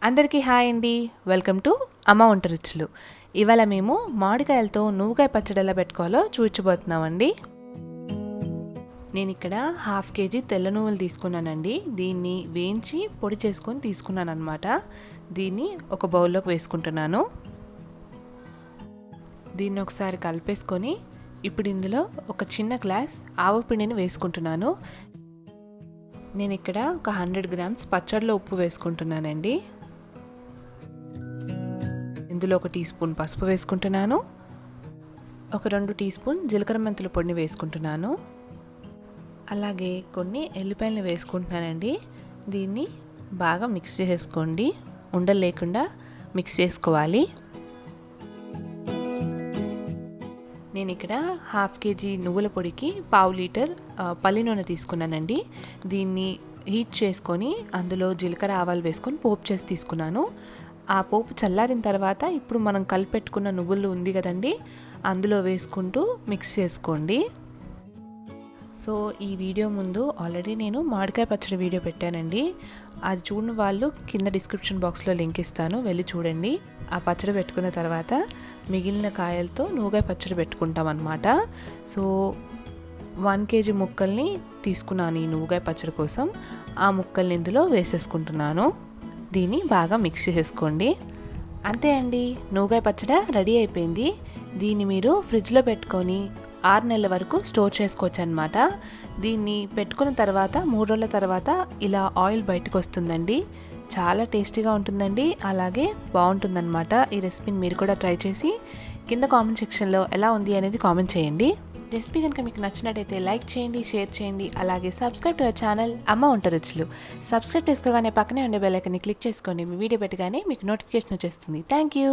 అందరికీ హాయ్ అండి. Welcome to అమ్మ వంట రుచులు. ఇవాళ మేము మామిడికాయలతో నువ్వుకాయ పచ్చడి ఎలా పెట్టుకోవాలో చూపించబోతున్నామండి. నేను ఇక్కడ 1/2 kg తెల్ల నువ్వులు తీసుకున్నానండి. దీన్ని వేయించి పొడి చేసుకొని తీసుకున్నాను అనమాట. దీన్ని ఒక బౌల్లోకి వేసుకుంటున్నాను. దీన్ని ఒకసారి కలిపేసుకొని ఇప్పుడు ఇందులో ఒక చిన్న గ్లాస్ ఆవపిండిని వేసుకుంటున్నాను. నేను ఇక్కడ ఒక 100 grams పచ్చడిలో ఉప్పు వేసుకుంటున్నానండి. ఇందులో 1 టీ స్పూన్ పసుపు వేసుకుంటున్నాను. ఒక 2 టీ స్పూన్ జీలకర్ర మెంతుల పొడిని వేసుకుంటున్నాను. అలాగే కొన్ని ఎల్లిపాయలను వేసుకుంటున్నానండి. దీన్ని బాగా మిక్స్ చేసుకోండి. ఉండలు లేకుండా మిక్స్ చేసుకోవాలి. నేను ఇక్కడ 1/2 kg నువ్వుల పొడికి 1/2 లీటర్ పల్లి నూనె తీసుకున్నానండి. దీన్ని హీట్ చేసుకొని అందులో జీలకర్ర ఆవాలు వేసుకొని పోపు చేసి తీసుకున్నాను. ఆ పోపు చల్లారిన తర్వాత ఇప్పుడు మనం కలిపెట్టుకున్న నువ్వులు ఉంది కదండి, అందులో వేసుకుంటూ మిక్స్ చేసుకోండి. సో ఈ వీడియో ముందు ఆల్రెడీ నేను మామిడికాయ పచ్చడి వీడియో పెట్టానండి. అది చూడని వాళ్ళు కింద డిస్క్రిప్షన్ బాక్స్లో లింక్ ఇస్తాను, వెళ్ళి చూడండి. ఆ పచ్చడి పెట్టుకున్న తర్వాత మిగిలిన కాయలతో నువ్వుకాయ పచ్చడి పెట్టుకుంటాం అన్నమాట. సో 1 kg ముక్కల్ని తీసుకున్నాను ఈ నువ్వుకాయ పచ్చడి కోసం. ఆ ముక్కల్ని ఇందులో వేసేసుకుంటున్నాను. దీన్ని బాగా మిక్స్ చేసుకోండి. అంతే అండి, నువ్వుకాయ పచ్చడి రెడీ అయిపోయింది. దీన్ని మీరు ఫ్రిడ్జ్లో పెట్టుకొని 6 నెలల వరకు స్టోర్ చేసుకోవచ్చు అనమాట. దీన్ని పెట్టుకున్న తర్వాత 3 రోజుల తర్వాత ఇలా ఆయిల్ బయటకు వస్తుందండి. చాలా టేస్టీగా ఉంటుందండి, అలాగే బాగుంటుందన్నమాట. ఈ రెసిపీని మీరు కూడా ట్రై చేసి కింద కామెంట్ సెక్షన్లో ఎలా ఉంది అనేది కామెంట్ చేయండి. రెసిపీ కనుక మీకు నచ్చినట్టయితే లైక్ చేయండి, షేర్ చేయండి. అలాగే సబ్స్క్రైబ్ టు అవర్ ఛానల్ అమ్మ వంట రుచులు. సబ్స్క్రైబ్ చేసుకోగానే పక్కనే ఉండే బెల్ ఐకాన్ని క్లిక్ చేసుకోండి. మీ వీడియో పెట్టగానే మీకు నోటిఫికేషన్ వచ్చేస్తుంది. Thank you.